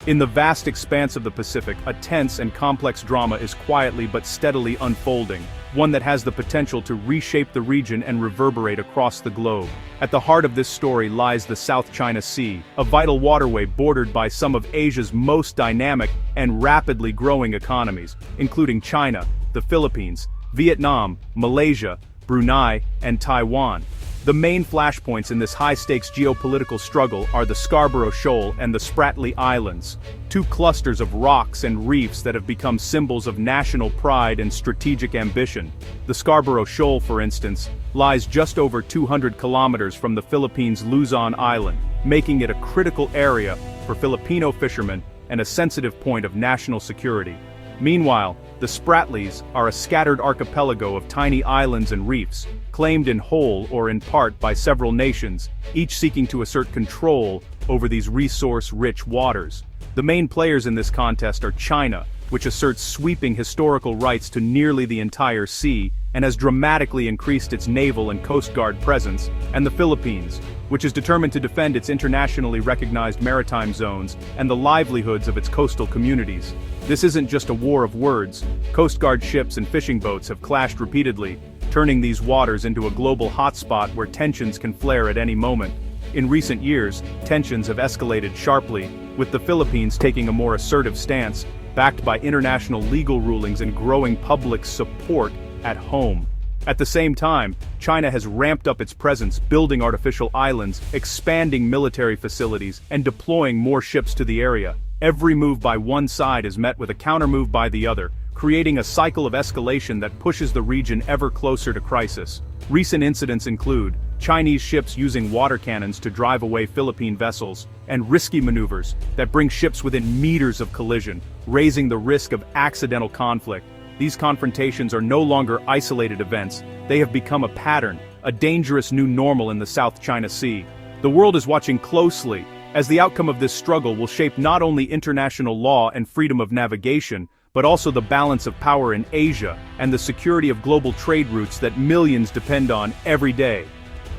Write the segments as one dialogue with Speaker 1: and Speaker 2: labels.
Speaker 1: In the vast expanse of the Pacific, a tense and complex drama is quietly but steadily unfolding, one that has the potential to reshape the region and reverberate across the globe. At the heart of this story lies the South China Sea, a vital waterway bordered by some of Asia's most dynamic and rapidly growing economies, including China, the Philippines, Vietnam, Malaysia, Brunei, and Taiwan. The main flashpoints in this high-stakes geopolitical struggle are the Scarborough Shoal and the Spratly Islands, two clusters of rocks and reefs that have become symbols of national pride and strategic ambition. The Scarborough Shoal, for instance, lies just over 200 kilometers from the Philippines' Luzon Island, making it a critical area for Filipino fishermen and a sensitive point of national security. Meanwhile, the Spratlys are a scattered archipelago of tiny islands and reefs, claimed in whole or in part by several nations, each seeking to assert control over these resource-rich waters. The main players in this contest are China, which asserts sweeping historical rights to nearly the entire sea and has dramatically increased its naval and coast guard presence, and the Philippines, which is determined to defend its internationally recognized maritime zones and the livelihoods of its coastal communities. This isn't just a war of words. Coast Guard ships and fishing boats have clashed repeatedly, turning these waters into a global hotspot where tensions can flare at any moment. In recent years, tensions have escalated sharply, with the Philippines taking a more assertive stance, backed by international legal rulings and growing public support at home. At the same time, China has ramped up its presence, building artificial islands, expanding military facilities, and deploying more ships to the area. Every move by one side is met with a countermove by the other, creating a cycle of escalation that pushes the region ever closer to crisis. Recent incidents include Chinese ships using water cannons to drive away Philippine vessels, and risky maneuvers that bring ships within meters of collision, raising the risk of accidental conflict. These confrontations are no longer isolated events. They have become a pattern, a dangerous new normal in the South China Sea. The world is watching closely, as the outcome of this struggle will shape not only international law and freedom of navigation, but also the balance of power in Asia and the security of global trade routes that millions depend on every day.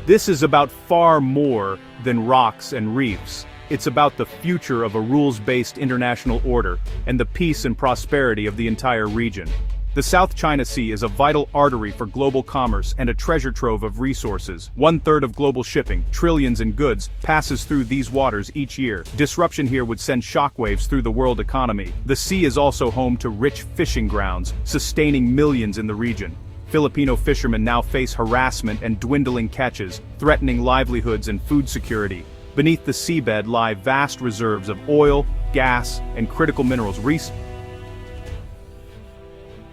Speaker 1: This is about far more than rocks and reefs. It's about the future of a rules-based international order and the peace and prosperity of the entire region. The South China Sea is a vital artery for global commerce and a treasure trove of resources. 1/3 of global shipping, trillions in goods, passes through these waters each year. Disruption here would send shockwaves through the world economy. The sea is also home to rich fishing grounds, sustaining millions in the region. Filipino fishermen now face harassment and dwindling catches, threatening livelihoods and food security. Beneath the seabed lie vast reserves of oil, gas, and critical minerals.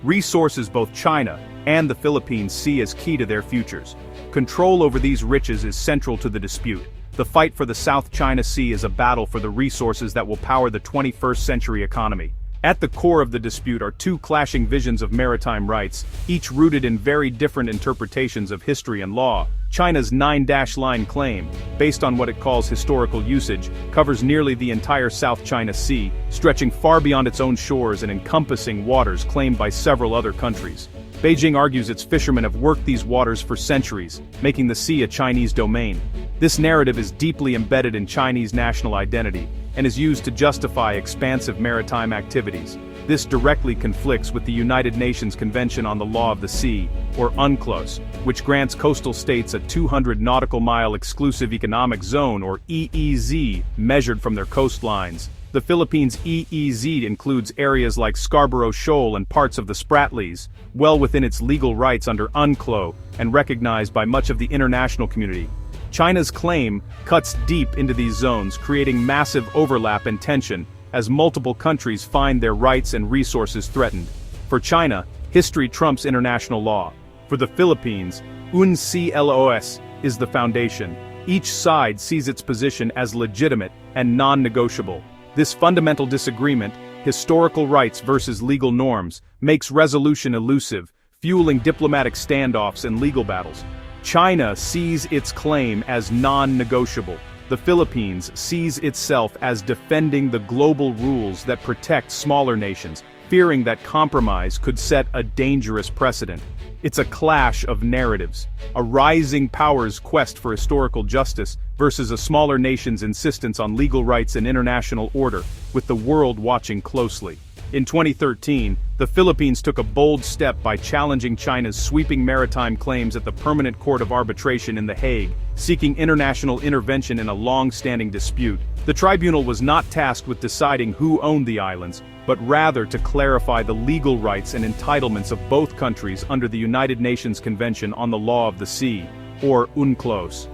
Speaker 1: Resources both China and the Philippines see as key to their futures. Control over these riches is central to the dispute. The fight for the South China Sea is a battle for the resources that will power the 21st century economy. At the core of the dispute are two clashing visions of maritime rights, each rooted in very different interpretations of history and law. China's 9-line claim, based on what it calls historical usage, covers nearly the entire South China Sea, stretching far beyond its own shores and encompassing waters claimed by several other countries. Beijing argues its fishermen have worked these waters for centuries, making the sea a Chinese domain. This narrative is deeply embedded in Chinese national identity, and is used to justify expansive maritime activities. This directly conflicts with the United Nations Convention on the Law of the Sea, or UNCLOS, which grants coastal states a 200 nautical mile exclusive economic zone, or EEZ, measured from their coastlines. The Philippines' EEZ includes areas like Scarborough Shoal and parts of the Spratlys, well within its legal rights under UNCLOS, and recognized by much of the international community. China's claim cuts deep into these zones, creating massive overlap and tension, as multiple countries find their rights and resources threatened. For China, history trumps international law. For the Philippines, UNCLOS is the foundation. Each side sees its position as legitimate and non-negotiable. This fundamental disagreement, historical rights versus legal norms, makes resolution elusive, fueling diplomatic standoffs and legal battles. China sees its claim as non-negotiable. The Philippines sees itself as defending the global rules that protect smaller nations, fearing that compromise could set a dangerous precedent. It's a clash of narratives, a rising power's quest for historical justice versus a smaller nation's insistence on legal rights and international order, with the world watching closely. In 2013, the Philippines took a bold step by challenging China's sweeping maritime claims at the Permanent Court of Arbitration in The Hague, seeking international intervention in a long-standing dispute. The tribunal was not tasked with deciding who owned the islands, but rather to clarify the legal rights and entitlements of both countries under the United Nations Convention on the Law of the Sea, or UNCLOS.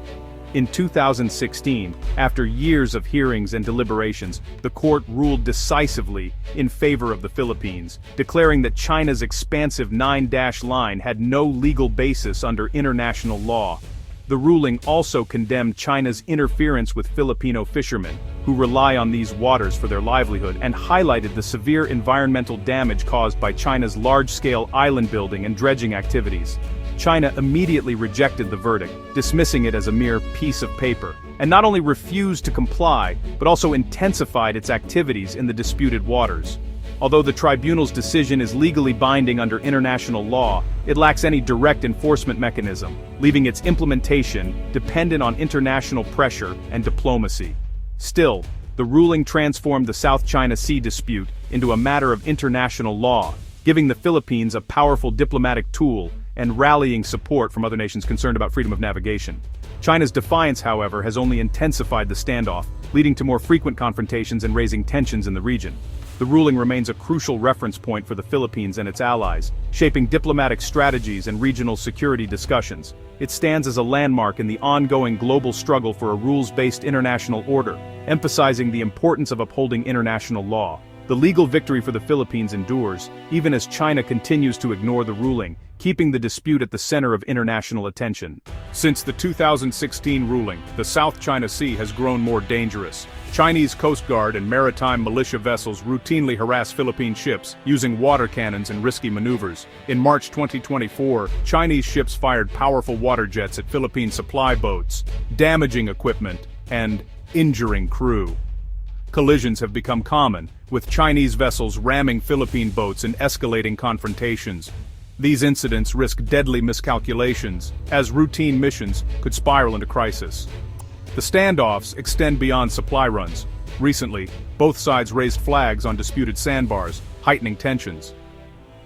Speaker 1: In 2016, after years of hearings and deliberations, the court ruled decisively in favor of the Philippines, declaring that China's expansive 9-line had no legal basis under international law. The ruling also condemned China's interference with Filipino fishermen, who rely on these waters for their livelihood, and highlighted the severe environmental damage caused by China's large-scale island building and dredging activities. China immediately rejected the verdict, dismissing it as a mere piece of paper, and not only refused to comply, but also intensified its activities in the disputed waters. Although the tribunal's decision is legally binding under international law, it lacks any direct enforcement mechanism, leaving its implementation dependent on international pressure and diplomacy. Still, the ruling transformed the South China Sea dispute into a matter of international law, giving the Philippines a powerful diplomatic tool and rallying support from other nations concerned about freedom of navigation. China's defiance, however, has only intensified the standoff, leading to more frequent confrontations and raising tensions in the region. The ruling remains a crucial reference point for the Philippines and its allies, shaping diplomatic strategies and regional security discussions. It stands as a landmark in the ongoing global struggle for a rules-based international order, emphasizing the importance of upholding international law. The legal victory for the Philippines endures, even as China continues to ignore the ruling, keeping the dispute at the center of international attention. Since the 2016 ruling, the South China Sea has grown more dangerous. Chinese Coast Guard and maritime militia vessels routinely harass Philippine ships, using water cannons and risky maneuvers. In March 2024, Chinese ships fired powerful water jets at Philippine supply boats, damaging equipment and injuring crew. Collisions have become common, with Chinese vessels ramming Philippine boats and escalating confrontations. These incidents risk deadly miscalculations, as routine missions could spiral into crisis. The standoffs extend beyond supply runs. Recently, both sides raised flags on disputed sandbars, heightening tensions.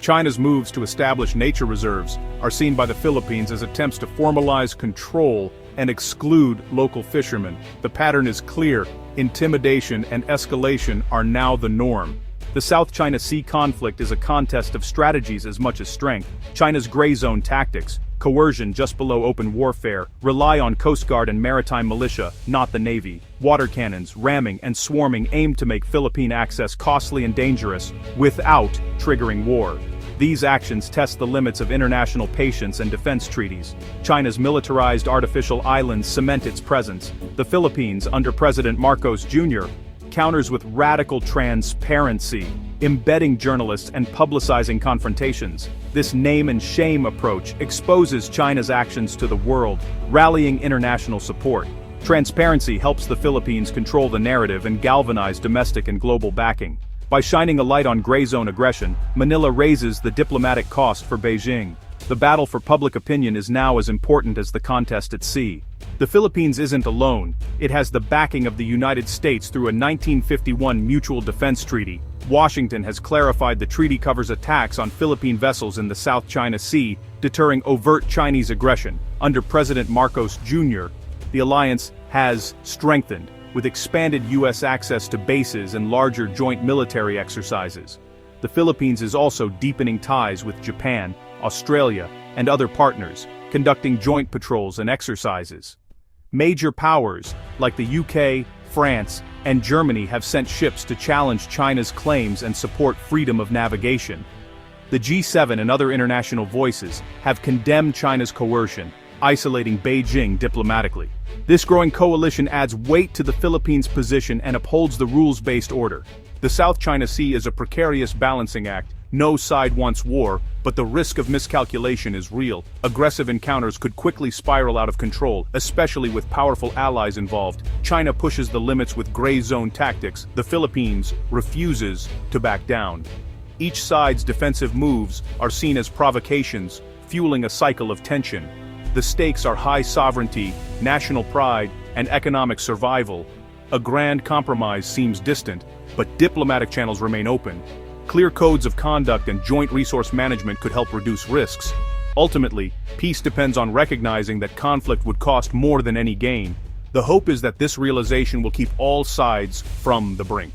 Speaker 1: China's moves to establish nature reserves are seen by the Philippines as attempts to formalize control and exclude local fishermen. The pattern is clear: intimidation and escalation are now the norm. The South China Sea conflict is a contest of strategies as much as strength. China's gray zone tactics, coercion just below open warfare, rely on Coast Guard and maritime militia, not the Navy. Water cannons, ramming, and swarming aim to make Philippine access costly and dangerous, without triggering war. These actions test the limits of international patience and defense treaties. China's militarized artificial islands cement its presence. The Philippines, under President Marcos Jr., counters with radical transparency, embedding journalists and publicizing confrontations. This name-and-shame approach exposes China's actions to the world, rallying international support. Transparency helps the Philippines control the narrative and galvanize domestic and global backing. By shining a light on gray zone aggression, Manila raises the diplomatic cost for Beijing. The battle for public opinion is now as important as the contest at sea. The Philippines isn't alone. It has the backing of the United States through a 1951 Mutual Defense Treaty. Washington has clarified the treaty covers attacks on Philippine vessels in the South China Sea, deterring overt Chinese aggression. Under President Marcos Jr., the alliance has strengthened, with expanded U.S. access to bases and larger joint military exercises. The Philippines is also deepening ties with Japan, Australia, and other partners, conducting joint patrols and exercises. Major powers, like the UK, France, and Germany have sent ships to challenge China's claims and support freedom of navigation. The G7 and other international voices have condemned China's coercion, isolating Beijing diplomatically. This growing coalition adds weight to the Philippines' position and upholds the rules-based order. The South China Sea is a precarious balancing act. No side wants war, but the risk of miscalculation is real. Aggressive encounters could quickly spiral out of control, especially with powerful allies involved. China pushes the limits with gray zone tactics. The Philippines refuses to back down. Each side's defensive moves are seen as provocations, fueling a cycle of tension. The stakes are high sovereignty, national pride, and economic survival. A grand compromise seems distant, but diplomatic channels remain open. Clear codes of conduct and joint resource management could help reduce risks. Ultimately, peace depends on recognizing that conflict would cost more than any gain. The hope is that this realization will keep all sides from the brink.